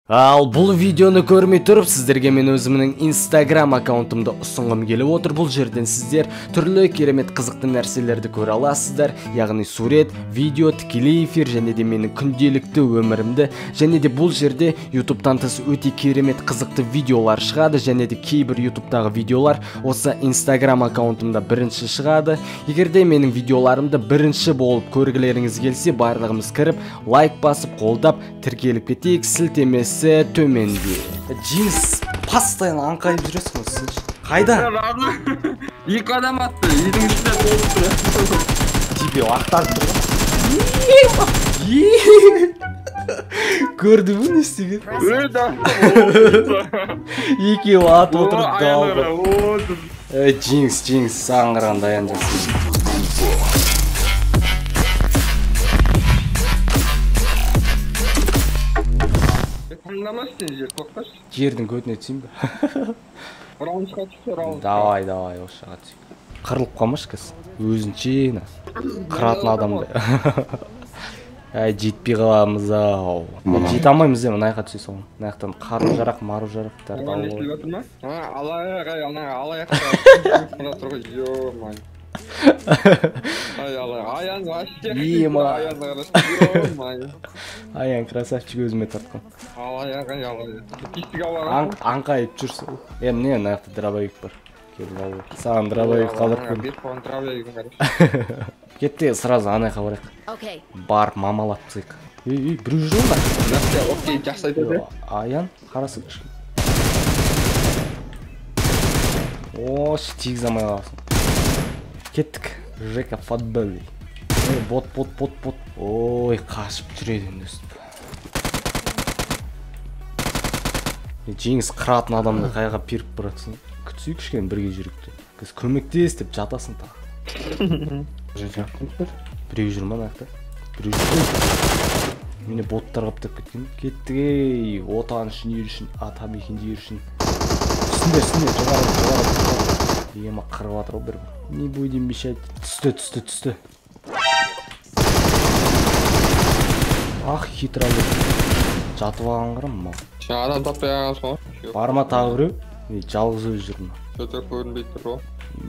Ал бұл видеоны көрмей тұрып, сіздерге мен өзімнің Instagram аккаунтымды ұсынғым келіп отыр. Бұл жерден сіздер түрлі керемет қызықты нәрселерді көре аласыздар. Яғни сурет, видео, тікелей эфир және де менің күнделікті өмірімді. Және де бұл жерде YouTube-тан тыс өте керемет қызықты видеолар шығады. Және де кейбір YouTube-тағы видеолар осы Instagram аккаунтымда бірінші шығады. Егер де менің видеоларымды бірінші болып көргілеріңіз келсе, барлығымыз кіріп, лайк басып, қолдап, тіркеліп кетейік. Сілтемесі төменде. Джинс постоянно аңқайып жүресің сен. Қайда? Екі адам атты. Үйдің ішінде толып тұр. Тебе ақтарып тұр. Көрді бұл не істеген? Екеуі ат отырып қалды. Джинс, саған қараған даян жасын. Жердің көтіне түсейін бе? Давай, ошаға түсейін. Қырылып қалмаш кәс. Өзінше қыратын адамды. Жетпей қаламыз ау. Жете алмаймыз де, мұнайға түсе соң. Мұнаяқтан қару жарақ, мару жарақтарды алуы. Аян красавчик өзіме тартқан. Аңқайып жүрсі. Міне наяқты дробовик бар. Саған дробовик қалдырып көрдім. Кетті сразу анайқа барайық. Барып мамалап цик. Біреу жүр ма? Аян қарасы кішкен. Ош, тегіз амай қаласың. Кеттік. Жека футболы. Бот. Ой, қашып жүреді өстіп. Жеңіс қыратын адамды қайға періп бұратсын. Күтсей кішкен бірге жүрікті. Кіз көмектес деп жатасын тағы. Біреу жүр ма нақта? Біреу жүр. Мені боттар қаптап кеткен. Кеттік ей. Отан үшін, ел үшін, атам екен жер үшін. Үстінде, жоғары. Ема қырып атыр бір. Не будем мешать. Түсті. Ах, хитра бұл. Жатып алған қырым мал. Адам таппай ағас ма? Барма тағы біреу. Жалғыз өз жүр ма? Сөті көрінбей тұр о.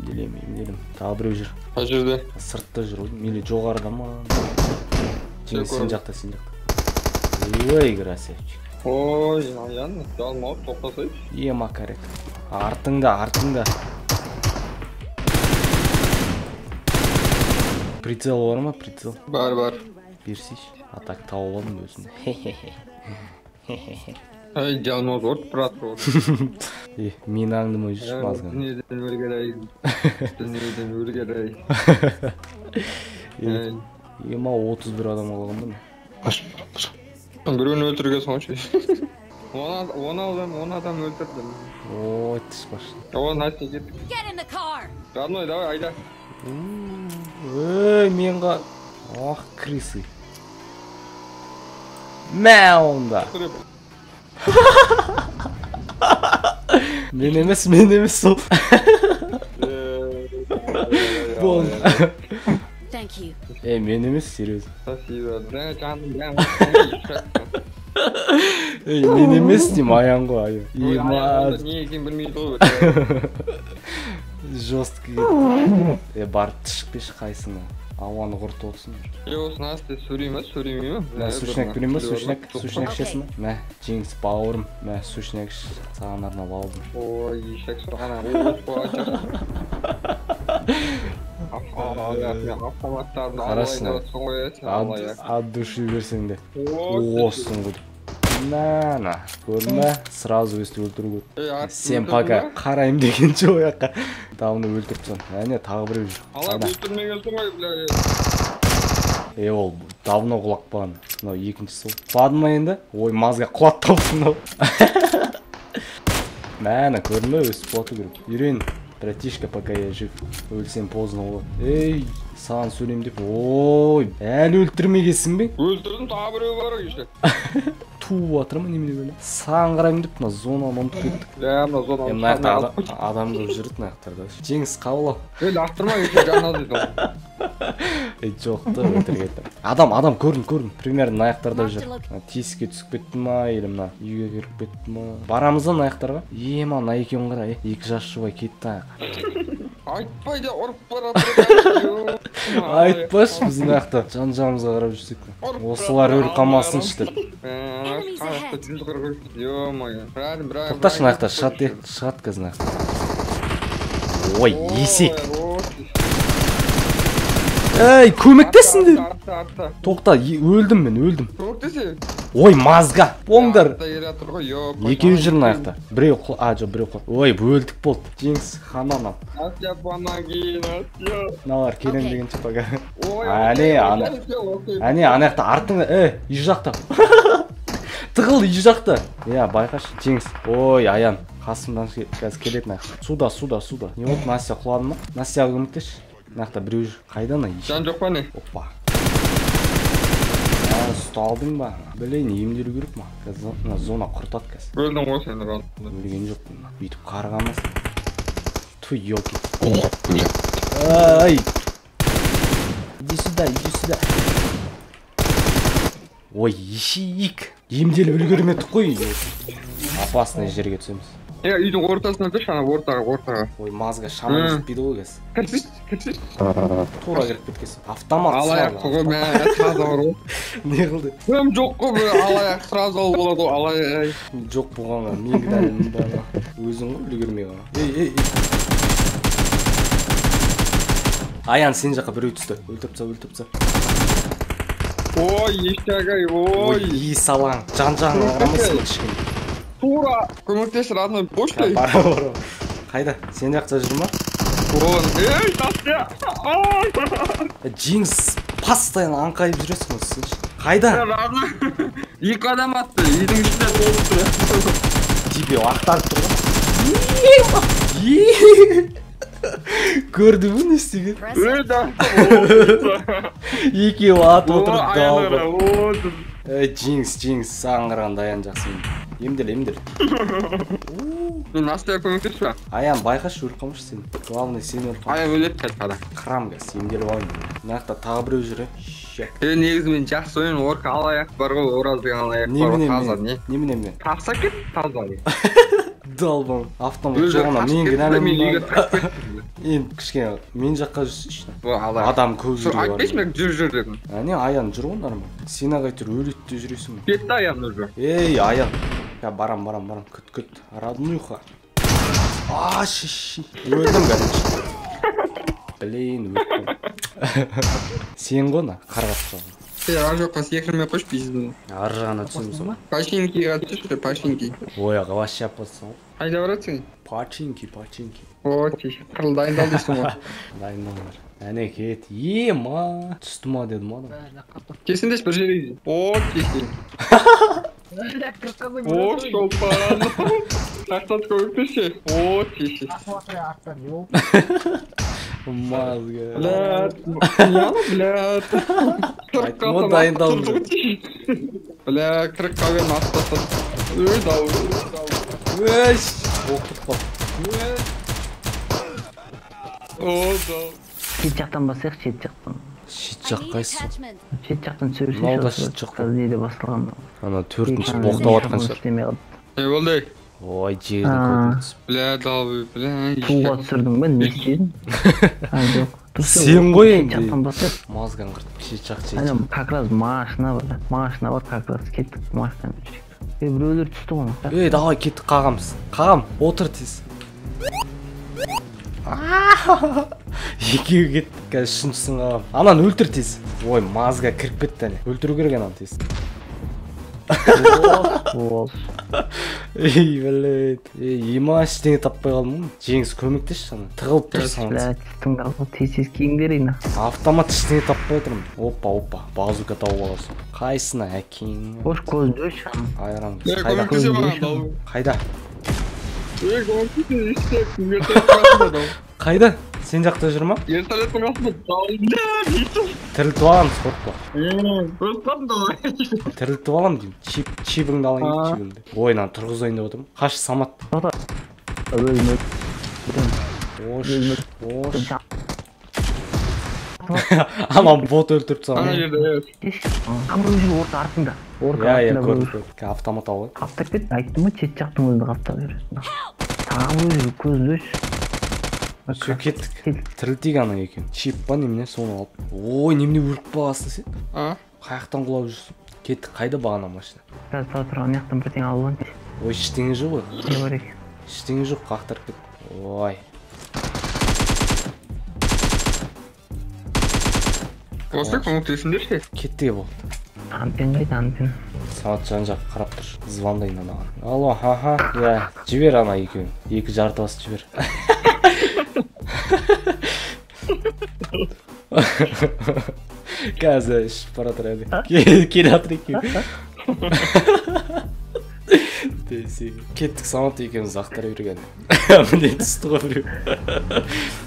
Емделем. Тағы біреу жүр. Қай жерде? Сыртта жүр. Мейлі жоғарыда ма? Сен жақта. Ой, красавчик. Ой, аян, жалмауып тоқтасай. Ема карек. Артыңда. Прицел бар ма? Прицел? Бар. Берсейші. Атак тауып алдым өзінде. Ай, жалмауып орт бұратыр ол. Мен аңдым өз жүр мазған. Дүниеден өргерай. Ема 31 адам қалғанда ма? Біреуін өлтірге соңшы. 10 адам өлтірдім. Ой, түс башын. Настя кеттік. Родной, давай, айда. Мен ға... Ах, крысы. Мә онда. Мен емес сол. Bon. Мен емес, серьезно. Мен емес дейм, аян ғой, аян. Не екен білмейді ғой. Жесткий. Барып түшікпеші қайсыңа. Ауаны құрты отсын. Осы Настя сөйлей ма? Сушняк берейм ба? Сушняк ішесің ба? Мә, Жеңіс бауырым. Мә, сушняк іш. Саған арнап алдым. Ой, ешек сұрғана. Қарашына. Ад души берсең де. Осын құд. На, көрді ма? Сразу өсті өлтіру көд. Сен пока қарайым деген жо ояққа. Давны өлтіріпсің. Әне, тағы біреу жүр. Ала өлтірмей өлтірмей, бля. Ол, давно құлақ баған. Мынау екінші сол. Құладың ма енді? Ой, мазға құлат таусын ау. Мәні, көрді ма? Өсіп құлату керек. Үйрен, братишка, пока я жив. Өлсем поздно болады. Ей, саған сөйлем деп. Ой, әлі өлтірмегесің бе? Өлтірдім, тағы біреу бар ешек. туып жатырмын немене böyle саған қараймын деп мына зонаны ұмытып кеттік. Мына зонаны Мына жақта адам көп жүреді мына жақтарда. Жеңіс қабыл ал. Лақтырма екен жаңа дейді. Жоқ та өтірік айтам. Адам көрін. Примерно мына жақтарда жүр. Тесікке түсіп кетті ма, или мына үйге кіріп кетті ма? Барамыз мына жақтарға. Мына екеуін қара, екі жас жұбай кетті. Айтпайды, ұрып барады. Айтпашы біз мына жақта жан-жағымызға қарап жүрсек. Осылар өліп қалмасын ішті. Тоқташы мына жақта шығады қазір мына жақта. Ой, есек. Ей, көмектесіңдер. Тоқта, өлдім мен. Көмектесе. Ой, мазға. Оңдар. Екеуі жүр мына жақта. Біреу қол. Ой, өлдік болды. Жеңіс, хананам. Настя, помоги, Настя. Налар, келем дегенше пока. Әне, ана жақта артыңда. Үй жақта. Тығыл үй жақта. Байқаш, Жеңіс. Ой, Аян. Қасымдан қазір келетін аяқта. Суда. Не болды, Настя құлады ма? Настяға көмектеші. Мынақта біреу жүр. Қайдан ай? Жан жоқ па не? Опа. Ұсталдың ба? Білейін, емделу керек ма? Қазір зона құртады қазір. Өлдің ғой сені ран. Өлген жоқ. Бүйтіп қарғамас. Туй, елки. Ай! Иди сюда. Ой, ешейік. Емделіп үлгермедік қой. Опасный жерге түсеміз. Үйдің ортасына тұршы, ана ортаға. Ой, мазға шамын жетпейді ғой кәз. Кірсіз. Тура керіп кеткесін. Автомат алаяқ қой, мә, сразу бар ғой. Не қылды? Өм жоқ қой, алаяқ сразу болады ғой, алаяқ. Жоқ болғанға, мен кінәлімін бана. Өзің ғой, үлгермей ғана. Ей. Аян, сен жаққа біреу түсті. Өлтіпса. Ой, ештәгай, ой. Ой, салаң. Жан-жағын ағырамысың кішкене. Тура, көмектес родной почтой. Бара. Қайда? Сен жақта жүр ма? Ей, Настя! Жеңіс, постоянно аңқайып жүресің осы сен. Қайда? Екі адам атты, үйдің ішінде толып тұр. Тебе ақтарып тұр ғой. Көрді ме не істеген? Екеуі атып отырып далды. Жеңіс, саған қарағанда Аян жақсы. Емдел. Настя көмектес па? Аян, байқаш өліп қалмашы сен. Главный сен өліп қалмашы. Аян өліп қайтпады. Қырам кәз, емделіп алайын. Мына жақта тағы біреу жүр. Негізі мен жақсы ойын орқа алаяқ бар ғой, ораз деген алаяқ бар ғой, таза не? Немене? Тапса кет, таза не? Далбам, автомат жоғына мен кінәлімін бар. Енді кішкене мен жаққа жүрсейші. Адам көп жүрі бар. Айтпайшы мен жүр дедім. Әне Аян жүр ғой нормал. Сен ағайтыр өлетті жүресің. Кетті Аян уже. Ей Аян. Барам. Күт. Роднуйха. Шиши. Өлдім кәдімші. Блин, өттім. Сен ғона қарғап қалған. Ар жаққа секірмей қойш пиздың. Ар жағына түсеміз ма? Пашинкиға түсші, Пашинки. Ой, аға ваще апасың. Қайда баратсың? Пачинки. О, теш, қырыл дайындал дейсің ғой. Дайындалар. Әне кет. Ма. Түсті ма дедім адам. Кесіндеш бір жерейді. О, теші. О, шолпан. Тақтат көмектеші. О, теші. Мазға. Блядь. Айтма дайындалды. Бля, кірік қауен астасın. Өй, дау. Өш. Оқып қап. О, дау. Шет жақтан басайық, шет жақтан. Шет жақ қайсы? Шет жақтан сөйлесейші. Малда шет жақ. Қазір неде басталған. Ана төртінші боқтап атқан шығар. Болды. Ой, жерді көтінсіп. Бля, дау, бля. Туға түсірдің бе, не істедің? Сен ғой енді. Шет жақтан басайық. Мазған қырт, шет жақ. Как раз машина бар, как раз кеттік машинамен жүрейік. Біреулер түсті ғой. Давай кеттік қағамыз. Қағам, отыр тез. Екеуі кеттік, қазір үшіншісін қағам. Анан өлтір тез. Ой, мазға кіріп кетті әне. Өлтіру керек анан тез. Ей, блядь. Ема ештеңе таппай қалдым. Жеңіс көмектеші саған. Тығылып тұр саған. Тыңдар ғой, тез киіңдер. Автомат ештеңе таппай отырмын. Опа, базука тауып аласың. Қайсына әкең? Бош көзді өш. Айран. Қайда? Қайда? Сен жақта жүр ма? Вертолеттің астында далында дейтін. Тірілтіп аламыз, қорықпа. Көріп қалдым да. Тірілтіп алам деймін. Чибіңді алайын, чибіңді. Ой, нан тұрғызайын деп отырмын. Қаш, Самат. Ош. Анам бот өлтіріп Ана салған. жерде. Қамыр өзі орта артында. Иә, көрдім. Автомат алып. Қаптап кет, айттым ғой, чет жақтың өзінде қаптап бересің. Тағы өзі көзді Все, кеттік. Тірілтейік ана екен. Чип па немене, соны алып. Ой, немене өліп қаласың сен? Қаяқтан құлап жүрсің? Кеттік, қайда бағана машина? Қазір тұрған яқтан бірдеңе алып алайын. Ой, ештеңе жоқ ғой. Не бар екен? Ештеңе жоқ, қақтырып кет. Ой. Осы көмектесіңдерші. Кетті болды. Антен қайда, антен? Самат жан жақ қарап тұр. Звондайын анаған. Алло, аха. Иә, жібер ана екеуін. Екі жарты бас жібер. Қазір ішіп бара тұр әлі. Келе атыр екеуі. Кеттік, Самат екеуміз ақтара берген. Міне түсті ғой біреу.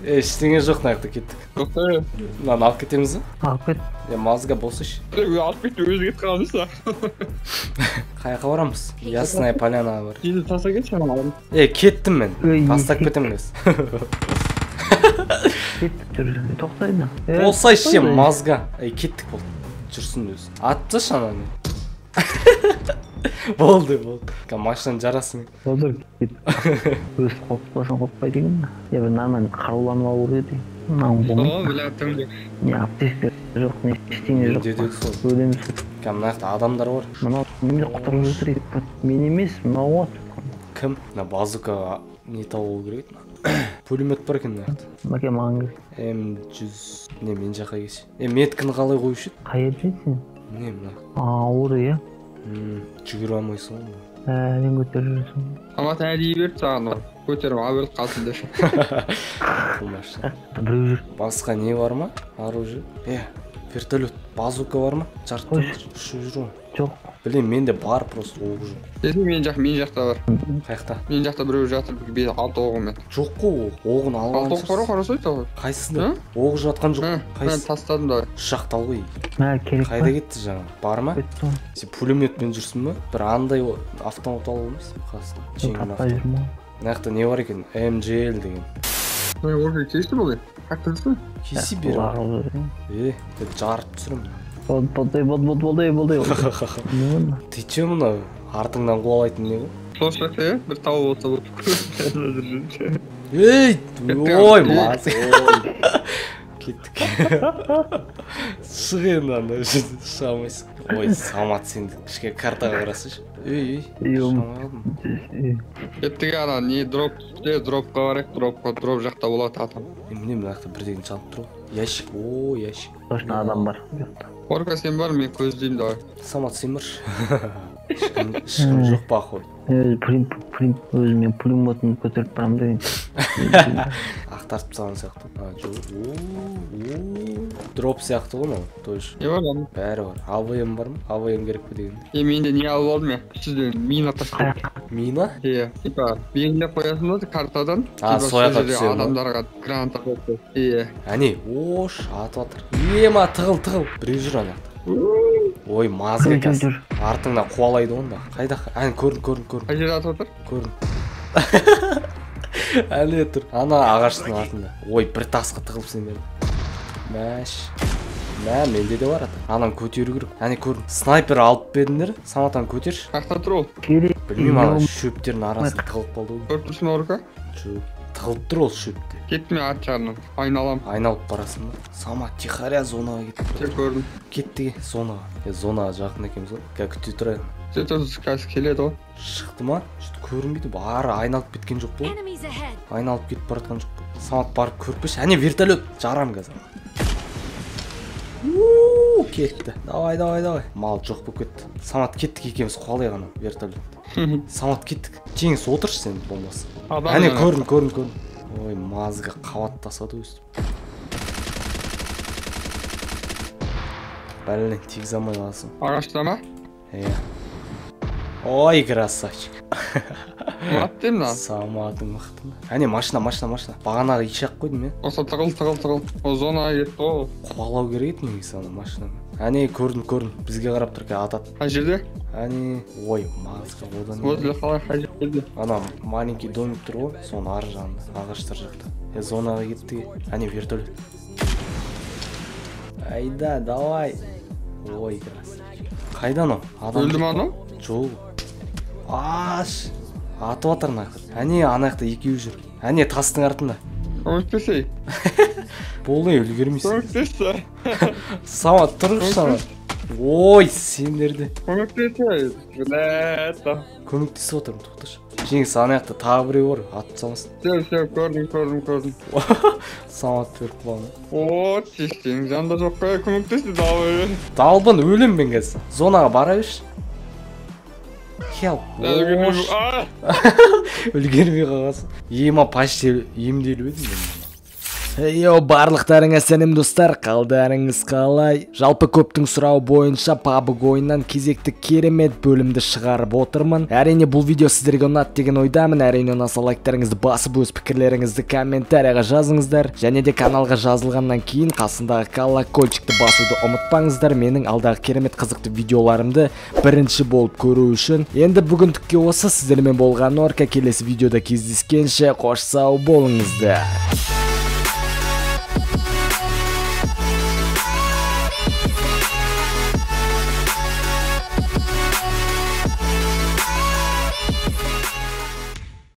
Ештеңе жоқ нақта, кеттік. Мынаны алып кетеміз ба? Алып кет. Мазга болсыш. Алып кетті, өзі кетіп қаламыз да. Қаяққа барамыз? Ясная полянаға бар. Енді таса кетші ана алым. Кеттім мен. Тастап кетем кез. Кеттік жүр. Тоқтайды. Болсай ше, мазга. Кеттік болды. Жүрсін өзі. Атпыш ананы. Болды. Машинаны жарасың. Болды. Өз қоппасын қоппай деген ба? Бір нормально қаруланып алу керек еді. Мынауың болмайды. Біләттім де. Не аптечка жоқ, не ештеңе жоқ. Өлеміз. Мына жақта адамдар бар. Мынау немене құтырып өлтірейік. Мен емес, мынау от. Кім? Базука не тауып керек. Пулемет бар екен мына жақта. Мәке маған керек. М100. Не, мен жаққа кеш. Меткіні қалай қойып еді? Қай жердесің? Не мына? Ауыр, иә? Жүгіре алмайсың ғой. Әлен көтеріп жүрсің. Самат әдейі берді саған ол. Көтеріп абырт қалсын деші. Қылмашы. Біреу жүр. Басқа не бар ма? Оружие. Вертолет. Базука бар ма? Жарты ұшып жүр ғой. Жоқ. Білем, менде бар просто оғы жоқ. Мен жақта бар. Қаяқта? Мен жақта біреу жатыр, 6 оғымен. Жоқ қой, оғын алған 6 оғы бар қарасайды ғой. Қайсыда? Оғы жатқан жоқ. Мен тастадым да. Үш жақта алғой. Керек қайда кетті жаңа? Бар ма? Сен пулеметпен жүрсің ба? Бір андай автомат алып алмайсың қасында. Таппай жүрмін. Мына жақта не бар екен? МЖЛ деген. Орға кесті бұл? Қақтырсың? Кесе бері. Жарып түсірім. Болдай. Ты че мұна? Артыңнан қуалайтын не ғой? Слушай, бір тауы болса бұл. Ой, маз. Кеттік. Шық енді анда шыға алмайсың. Ой, Самат сенді. Кішке картаға қарасыш. Шамай алдым. Кеттік ана, не дропқа барайық, дроп жақта болады атам. Міне мына жақта бірдеген çalып тұр. Ящик, ящик. Точно адам бар. Орка сен бар, мен көздеймін давай. Самат сен баршы. Ешкім жоқ па қой. Өзімен пулеметін көтеріп барам деген. Ақтартып салған сияқты. Дроп сияқты ғой мынау, тоже. Не бар lan? Бәрі бар. АВМ бар ма? АВМ керек пе дегенде. Менде не алып алдым я? Сізден мина тастап. Мина? Типа белгілеп қоясың ғой картадан. Сояққа түседі ма? Адамдарға граната қойып. Әне, ош, атып жатыр. Ема, тығыл. Біреу жүр ана жақта. Ой, мазға қазір. Артыңда қуалайды онда. Қайда? Әне, көрін. Қай жерде атып отыр? Көрін. Әлі тұр. Ана ағаштың артында. Ой, бір тасқа тығылып сендер. Мәш. Менде де бар ата. Анан көтеру керек. Әне көрін. Снайпер алып бердіңдер. Саматан көтерші. Қақта тұр ол? Білмеймін, ана шөптердің арасында тығылып қалды ғой. Көріп тұрсың орка? Жоқ. Тығылып тұр ол шөпте. Кетті ме ат жағынан? Айналам. Айналып барасың ба? Самат, тихаря зонаға кетті. Сен көрдім. Кетті зонаға. Зонаға жақын екенбіз ғой. Күте тұрайын. Сен тұрсыз қазір келеді ғой. Шықты ма? Көрінбейді. Бары айналып кеткен жоқ бұл. Айналып кетіп баратқан жоқ бұл. Самат барып көрпеш. Әне вертолет. Жарам қазір. Кетті. Давай. Мал жоқ болып кетті. Самат кеттік екеміз қуалай ғана вертолет. Самат кеттік. Жеңіс отыршы сен болмасы. Әне көрін. Ой, мазға қават тасады өстіп. Бәлінен тегіз алмай қаласың. Ағашта ма? Ой, красавчик. Мат деймін lan. Саматың мықты. Әне машина. Бағанағы ишақ қойдым мен. Оса тығыл. О зонаға кетті ғой. Қуалау керек еді негізі ана машинаны. Әне көрдім. Бізге қарап тұр атады. Қай жерде? Әне, ой, маңызға одан. Вот для қалай қай жерде? Ана маленький домик тұр ғой, соның ар жағында, ағаштар жақта. Зонаға кетті. Әне вертолет. Айда, давай. Ой, красавчик. Қайдан о? Өлді ма анау? Жоқ. Аш. Атып атыр ана. Әне ана жақта екеуі жүр. Әне тастың артында. Көмектесей. Болды, үлгермейсің. Көмектесі. Самат тұрғыш Самат. Ой, сендерді. Көмектесей. Бләт. Көмектесіп отырмын, тоқташы. Жеңіс ана жақта тағы біреу бар, атып салмасын. Все, көрдім. Самат төрт баланы. О, тиштің жанда жоқ қой, көмектесті давай. Далбын өлім мен қазір. Зонаға бара берші. Help. Үлгермей қалғансың. Ема почти емделіп едім мен. Йо, барлықтарыңа сәлем достар, қалдарыңыз қалай? Жалпы көптің сұрауы бойынша PUBG ойыннан кезекті керемет бөлімді шығарып отырмын. Әрине бұл видео сіздерге ұнады деген ойдамын. Әрине ұнаса лайктарыңызды басып, өз пікірлеріңізді комментарияға жазыңыздар. Және де каналға жазылғаннан кейін қасындағы колокольчикті басуды ұмытпаңыздар. Менің алдағы керемет қызықты видеоларымды бірінші болып көру үшін. Енді бүгіндікке осы, сіздермен болған Орка. Келесі видеода кездескенше қош сау болыңыздар.